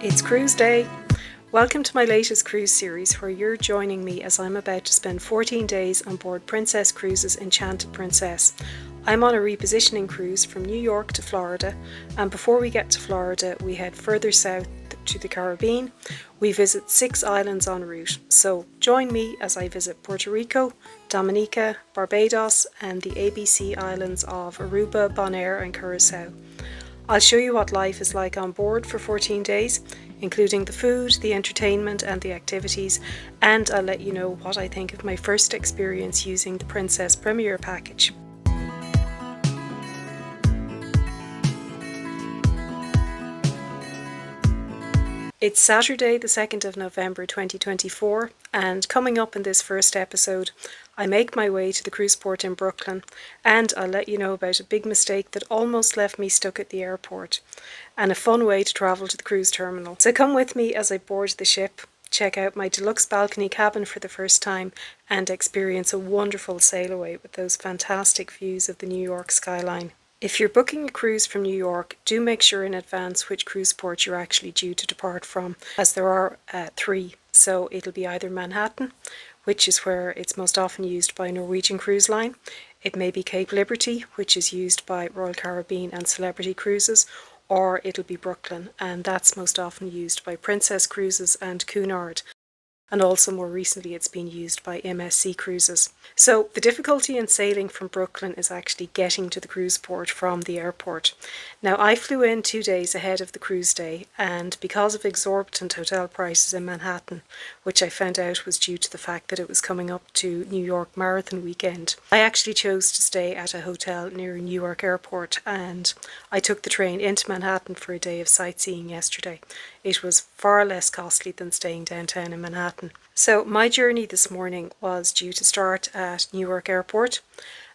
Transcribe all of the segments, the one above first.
It's cruise day! Welcome to my latest cruise series where you're joining me as I'm about to spend 14 days on board Princess Cruises Enchanted Princess. I'm on a repositioning cruise from New York to Florida, and before we get to Florida we head further south to the Caribbean. We visit 6 islands en route, so join me as I visit Puerto Rico, Dominica, Barbados and the ABC islands of Aruba, Boniare and Curacao. I'll show you what life is like on board for 14 days, including the food, the entertainment and the activities, and I'll let you know what I think of my first experience using the Princess Premier package. It's Saturday the 2nd of November 2024, and coming up in this first episode I make my way to the cruise port in Brooklyn, and I'll let you know about a big mistake that almost left me stuck at the airport and a fun way to travel to the cruise terminal. So come with me as I board the ship, check out my deluxe balcony cabin for the first time and experience a wonderful sailaway with those fantastic views of the New York skyline. If you're booking a cruise from New York, do make sure in advance which cruise port you're actually due to depart from, as there are 3. So it'll be either Manhattan, which is where it's most often used by Norwegian Cruise Line. It may be Cape Liberty, which is used by Royal Caribbean and Celebrity Cruises, or it'll be Brooklyn, and that's most often used by Princess Cruises and Cunard. And also more recently it's been used by MSC Cruises. So the difficulty in sailing from Brooklyn is actually getting to the cruise port from the airport. Now I flew in 2 days ahead of the cruise day, and because of exorbitant hotel prices in Manhattan, which I found out was due to the fact that it was coming up to New York Marathon weekend, I actually chose to stay at a hotel near Newark Airport, and I took the train into Manhattan for a day of sightseeing yesterday. It was far less costly than staying downtown in Manhattan. So my journey this morning was due to start at Newark Airport,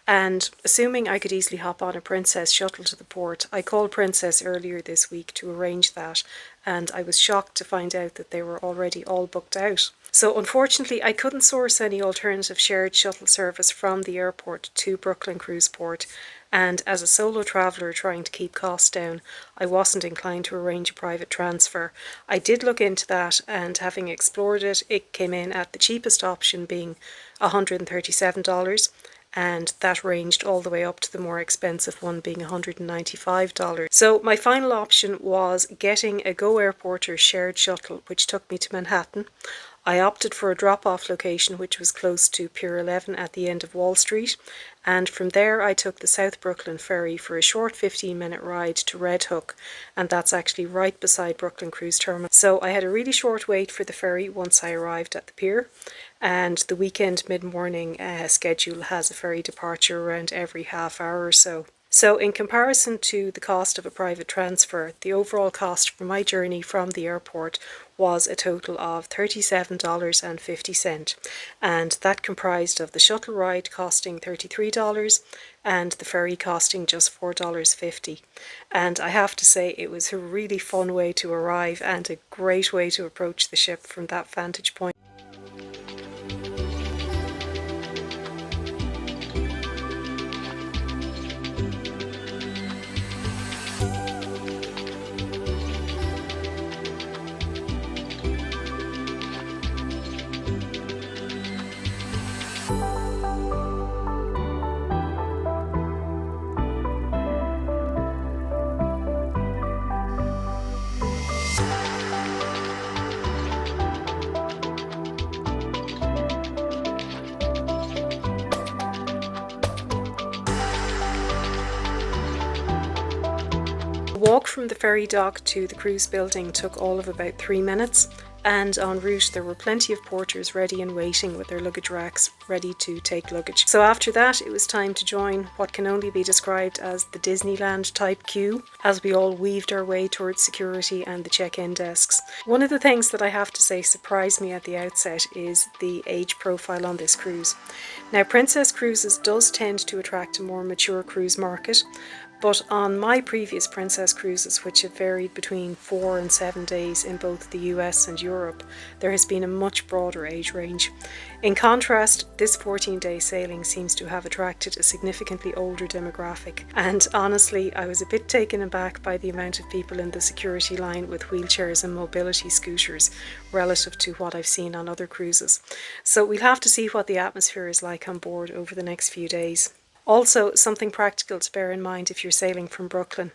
and assuming I could easily hop on a Princess shuttle to the port, I called Princess earlier this week to arrange that, and I was shocked to find out that they were already all booked out. So unfortunately I couldn't source any alternative shared shuttle service from the airport to Brooklyn Cruise Port, and as a solo traveller trying to keep costs down, I wasn't inclined to arrange a private transfer. I did look into that, and having explored it, it came in at the cheapest option being $137, and that ranged all the way up to the more expensive one being $195. So my final option was getting a Go Airporter shared shuttle which took me to Manhattan. I opted for a drop-off location which was close to Pier 11 at the end of Wall Street, and from there I took the South Brooklyn ferry for a short 15-minute ride to Red Hook, and that's actually right beside Brooklyn Cruise Terminal. So I had a really short wait for the ferry once I arrived at the pier, and the weekend mid-morning schedule has a ferry departure around every half hour or so. So in comparison to the cost of a private transfer, the overall cost for my journey from the airport was a total of $37.50, and that comprised of the shuttle ride costing $33 and the ferry costing just $4.50. And I have to say it was a really fun way to arrive and a great way to approach the ship from that vantage point. The walk from the ferry dock to the cruise building took all of about 3 minutes, and en route there were plenty of porters ready and waiting with their luggage racks ready to take luggage. So after that it was time to join what can only be described as the Disneyland type queue as we all weaved our way towards security and the check-in desks. One of the things that I have to say surprised me at the outset is the age profile on this cruise. Now Princess Cruises does tend to attract a more mature cruise market, But on my previous Princess cruises, which have varied between 4 and 7 days in both the US and Europe, there has been a much broader age range. In contrast, this 14-day sailing seems to have attracted a significantly older demographic, and honestly I was a bit taken aback by the amount of people in the security line with wheelchairs and mobility scooters relative to what I've seen on other cruises. So we'll have to see what the atmosphere is like on board over the next few days. Also, something practical to bear in mind if you're sailing from Brooklyn.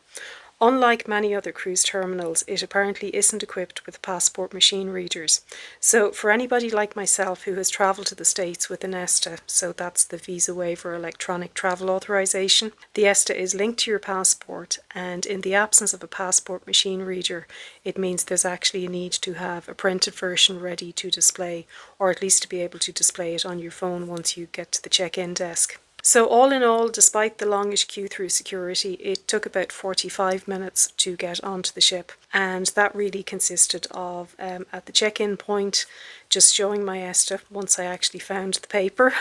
Unlike many other cruise terminals, it apparently isn't equipped with passport machine readers. So for anybody like myself who has travelled to the States with an ESTA, so that's the Visa Waiver Electronic Travel Authorization, the ESTA is linked to your passport, and in the absence of a passport machine reader, it means there's actually a need to have a printed version ready to display, or at least to be able to display it on your phone once you get to the check-in desk. So all in all, despite the longish queue through security, it took about 45 minutes to get onto the ship, and that really consisted of, at the check-in point, just showing my ESTA once I actually found the paper,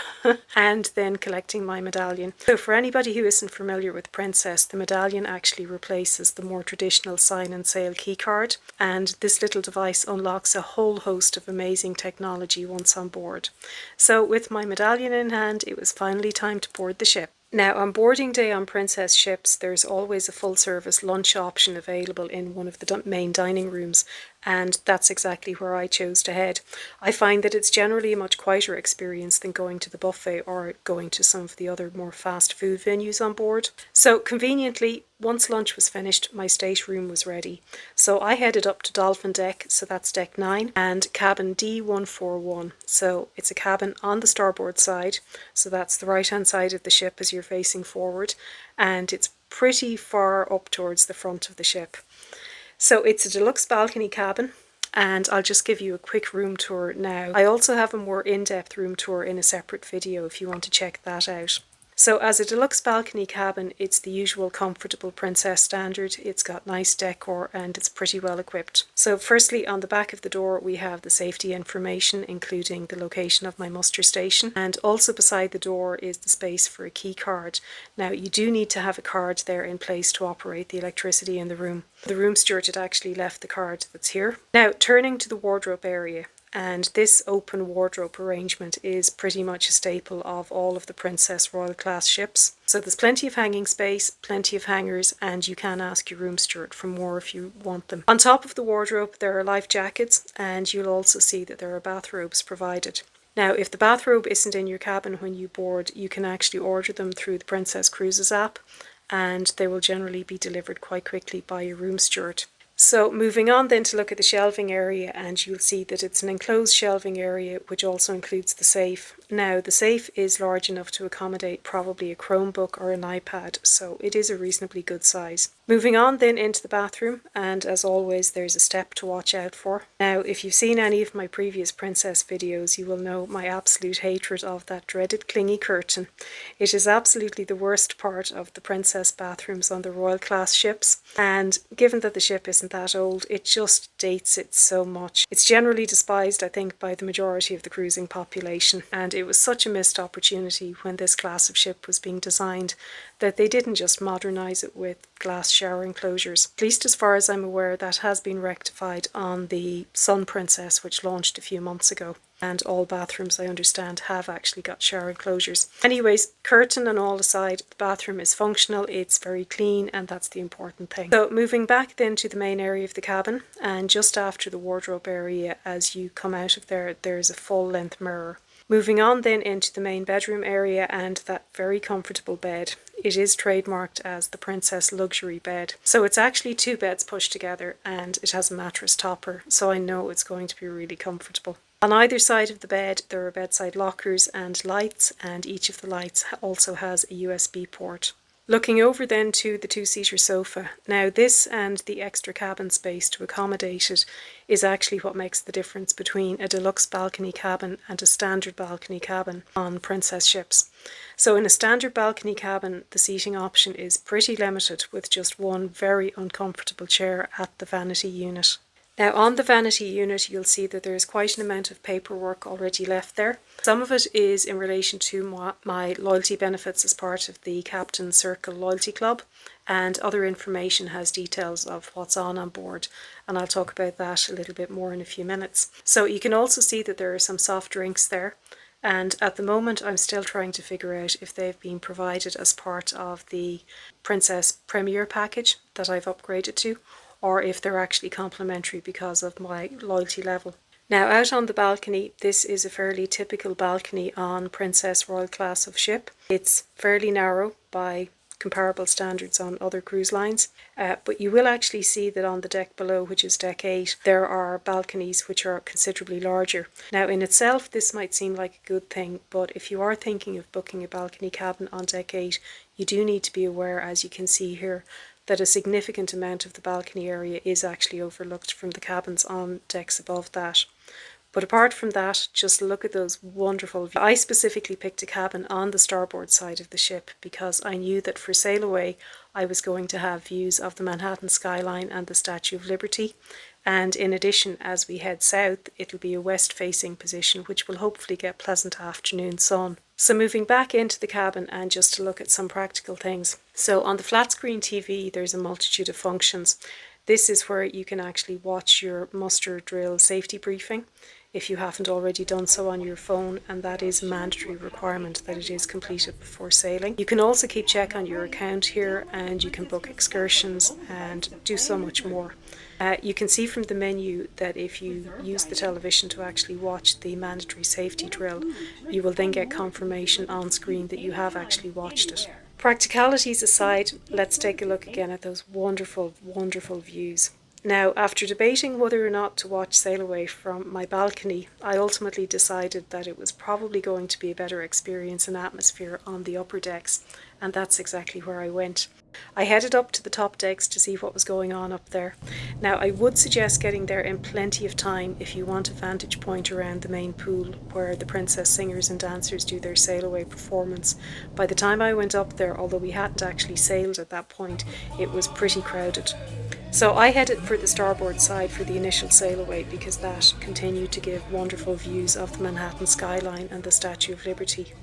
and then collecting my medallion. So for anybody who isn't familiar with Princess, the medallion actually replaces the more traditional sign and sail keycard, and this little device unlocks a whole host of amazing technology once on board. So with my medallion in hand, it was finally time to board the ship. Now, on boarding day on Princess ships, there's always a full-service lunch option available in one of the main dining rooms, and that's exactly where I chose to head. I find that it's generally a much quieter experience than going to the buffet or going to some of the other more fast food venues on board. So conveniently, once lunch was finished, my stateroom was ready. So I headed up to Dolphin Deck, so that's Deck 9, and cabin D141. So it's a cabin on the starboard side, so that's the right-hand side of the ship as you're facing forward, and it's pretty far up towards the front of the ship. So it's a deluxe balcony cabin, and I'll just give you a quick room tour now. I also have a more in-depth room tour in a separate video if you want to check that out. So as a deluxe balcony cabin, it's the usual comfortable Princess standard. It's got nice decor and it's pretty well equipped. So firstly, on the back of the door, we have the safety information, including the location of my muster station. And also beside the door is the space for a key card. Now, you do need to have a card there in place to operate the electricity in the room. The room steward had actually left the card that's here. Now, turning to the wardrobe area. And this open wardrobe arrangement is pretty much a staple of all of the Princess Royal Class ships. So there's plenty of hanging space, plenty of hangers, and you can ask your room steward for more if you want them. On top of the wardrobe there are life jackets, and you'll also see that there are bathrobes provided. Now, if the bathrobe isn't in your cabin when you board, you can actually order them through the Princess Cruises app, and they will generally be delivered quite quickly by your room steward. So moving on then to look at the shelving area, and you'll see that it's an enclosed shelving area which also includes the safe. Now the safe is large enough to accommodate probably a Chromebook or an iPad, so it is a reasonably good size. Moving on then into the bathroom, and as always there's a step to watch out for. Now if you've seen any of my previous Princess videos, you will know my absolute hatred of that dreaded clingy curtain. It is absolutely the worst part of the Princess bathrooms on the Royal Class ships, and given that the ship isn't that old, it just dates it so much. It's generally despised, I think, by the majority of the cruising population, and it was such a missed opportunity when this class of ship was being designed that they didn't just modernise it with glass shower enclosures. At least as far as I'm aware, that has been rectified on the Sun Princess, which launched a few months ago. And all bathrooms, I understand, have actually got shower enclosures. Anyways, curtain and all aside, the bathroom is functional, it's very clean, and that's the important thing. So moving back then to the main area of the cabin, and just after the wardrobe area, as you come out of there, there's a full-length mirror. Moving on then into the main bedroom area and that very comfortable bed. It is trademarked as the Princess Luxury Bed. So it's actually two beds pushed together, and it has a mattress topper, so I know it's going to be really comfortable. On either side of the bed there are bedside lockers and lights, and each of the lights also has a USB port. Looking over then to the two-seater sofa. Now this and the extra cabin space to accommodate it is actually what makes the difference between a deluxe balcony cabin and a standard balcony cabin on Princess ships. So in a standard balcony cabin, the seating option is pretty limited, with just one very uncomfortable chair at the vanity unit. Now on the vanity unit, you'll see that there's quite an amount of paperwork already left there. Some of it is in relation to my loyalty benefits as part of the Captain Circle Loyalty Club, and other information has details of what's on board, and I'll talk about that a little bit more in a few minutes. So you can also see that there are some soft drinks there, and at the moment I'm still trying to figure out if they've been provided as part of the Princess Premier package that I've upgraded to, or if they're actually complimentary because of my loyalty level. Now out on the balcony, this is a fairly typical balcony on Princess Royal class of ship. It's fairly narrow by comparable standards on other cruise lines, but you will actually see that on the deck below, which is deck 8, there are balconies which are considerably larger. Now in itself this might seem like a good thing, but if you are thinking of booking a balcony cabin on deck 8, you do need to be aware, as you can see here, that a significant amount of the balcony area is actually overlooked from the cabins on decks above that. But apart from that, just look at those wonderful views. I specifically picked a cabin on the starboard side of the ship because I knew that for sail away I was going to have views of the Manhattan skyline and the Statue of Liberty, and in addition, as we head south, it'll be a west facing position which will hopefully get pleasant afternoon sun. So moving back into the cabin and just to look at some practical things. So on the flat screen TV there's a multitude of functions. This is where you can actually watch your muster drill safety briefing if you haven't already done so on your phone, and that is a mandatory requirement that it is completed before sailing. You can also keep check on your account here, and you can book excursions and do so much more. You can see from the menu that if you use the television to actually watch the mandatory safety drill, you will then get confirmation on screen that you have actually watched it. Practicalities aside, let's take a look again at those wonderful, wonderful views. Now, after debating whether or not to watch Sail Away from my balcony, I ultimately decided that it was probably going to be a better experience and atmosphere on the upper decks, and that's exactly where I went. I headed up to the top decks to see what was going on up there. Now, I would suggest getting there in plenty of time if you want a vantage point around the main pool where the princess singers and dancers do their sail away performance. By the time I went up there, although we hadn't actually sailed at that point, it was pretty crowded. So I headed for the starboard side for the initial sail away because that continued to give wonderful views of the Manhattan skyline and the Statue of Liberty.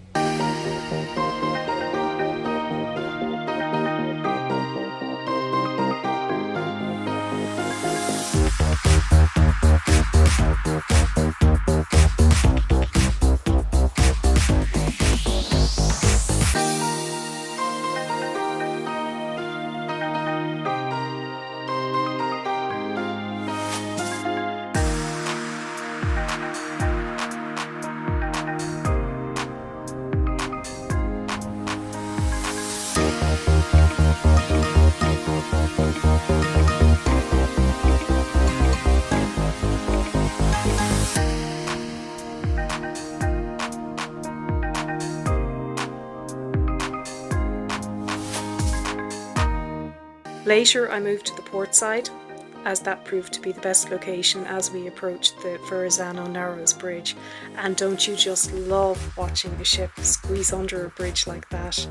Later I moved to the port side, as that proved to be the best location as we approached the Verrazano Narrows Bridge. And don't you just love watching a ship squeeze under a bridge like that?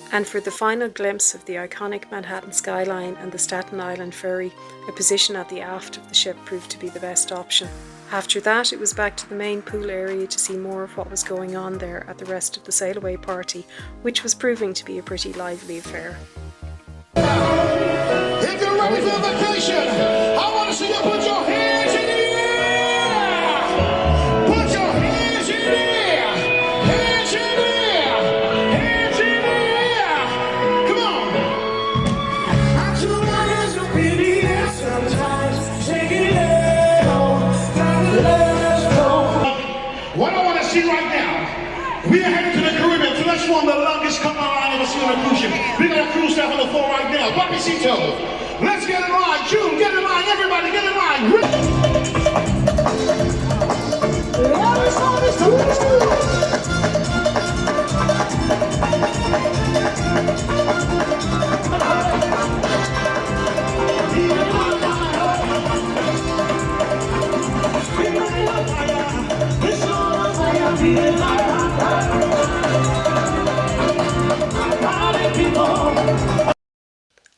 And for the final glimpse of the iconic Manhattan skyline and the Staten Island ferry, a position at the aft of the ship proved to be the best option. After that, it was back to the main pool area to see more of what was going on there at the rest of the sail away party, which was proving to be a pretty lively affair. If you're ready for vacation, I want to see you put your hands in the air! Put your hands in the air! We are heading to the Caribbean, so let's form the longest couple I've ever seen on a cruise ship. We got a cruise staff on the floor right now. Papacito. Let's get in line. June, get in line. Everybody, get in line.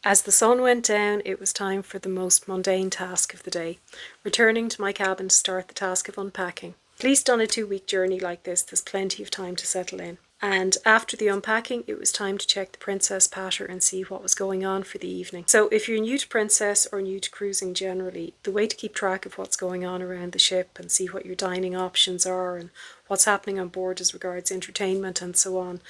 As the sun went down, it was time for the most mundane task of the day, returning to my cabin to start the task of unpacking. At least on a 2-week journey like this, there's plenty of time to settle in. And after the unpacking, it was time to check the Princess Patter and see what was going on for the evening. So if you're new to Princess or new to cruising generally, the way to keep track of what's going on around the ship and see what your dining options are and what's happening on board as regards entertainment and so on,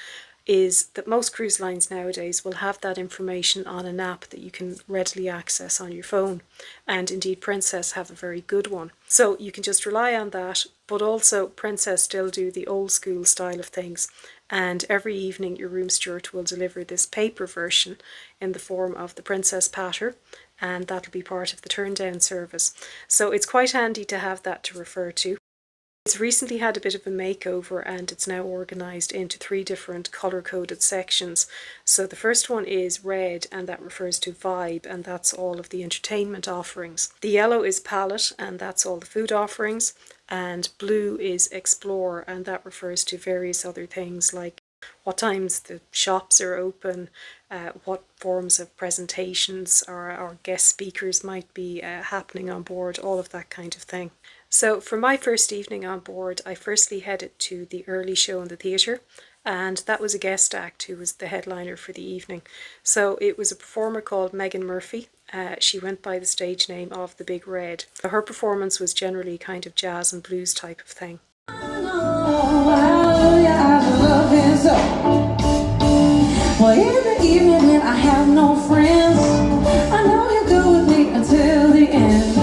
is that most cruise lines nowadays will have that information on an app that you can readily access on your phone. And indeed Princess have a very good one. So you can just rely on that, but also Princess still do the old school style of things. And every evening your room steward will deliver this paper version in the form of the Princess Patter, and that'll be part of the turn down service. So it's quite handy to have that to refer to. It's recently had a bit of a makeover and it's now organised into 3 different colour-coded sections. So the first one is red, and that refers to vibe, and that's all of the entertainment offerings. The yellow is palette, and that's all the food offerings. And blue is explore, and that refers to various other things like what times the shops are open, what forms of presentations or guest speakers might be happening on board, all of that kind of thing. So for my first evening on board, I firstly headed to the early show in the theatre, and that was a guest act who was the headliner for the evening. So it was a performer called Megan Murphy. She went by the stage name of The Big Red. Her performance was generally kind of jazz and blues type of thing. Well, in the evening when I have no friends, I know you'll go with me until the end.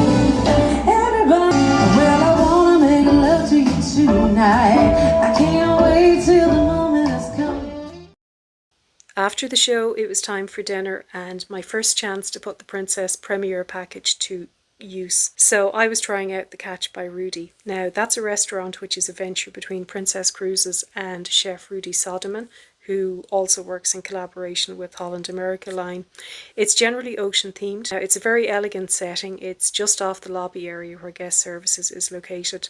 Everybody, well, I wanna make love to you tonight. I can't wait till the moment has come. After the show, it was time for dinner and my first chance to put the Princess Premier package to use. So I was trying out the Catch by Rudy. Now that's a restaurant which is a venture between Princess Cruises and Chef Rudy Soderman, who also works in collaboration with Holland America Line. It's generally ocean themed. Now, it's a very elegant setting. It's just off the lobby area where guest services is located.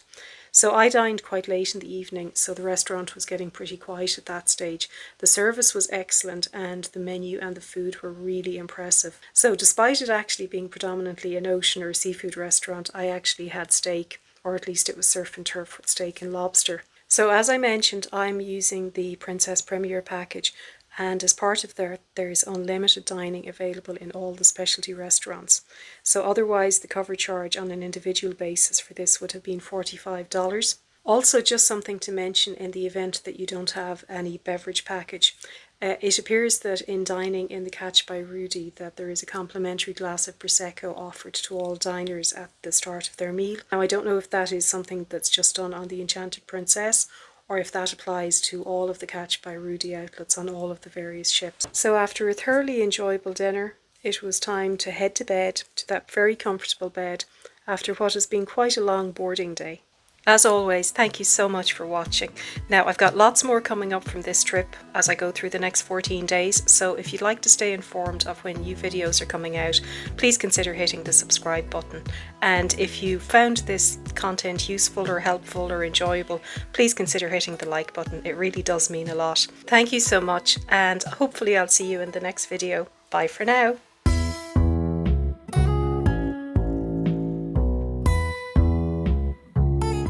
So I dined quite late in the evening, so the restaurant was getting pretty quiet at that stage. The service was excellent and the menu and the food were really impressive. So despite it actually being predominantly an ocean or seafood restaurant, I actually had steak, or at least it was surf and turf with steak and lobster. So as I mentioned, I'm using the Princess Premier package, and as part of that there's unlimited dining available in all the specialty restaurants. So otherwise the cover charge on an individual basis for this would have been $45. Also, just something to mention in the event that you don't have any beverage package. It appears that in dining in the Catch by Rudy that there is a complimentary glass of Prosecco offered to all diners at the start of their meal. Now I don't know if that is something that's just done on the Enchanted Princess or if that applies to all of the Catch by Rudy outlets on all of the various ships. So after a thoroughly enjoyable dinner, it was time to head to bed, to that very comfortable bed, after what has been quite a long boarding day. As always, thank you so much for watching. Now, I've got lots more coming up from this trip as I go through the next 14 days, so if you'd like to stay informed of when new videos are coming out, please consider hitting the subscribe button. And if you found this content useful or helpful or enjoyable, please consider hitting the like button. It really does mean a lot. Thank you so much, and hopefully I'll see you in the next video. Bye for now.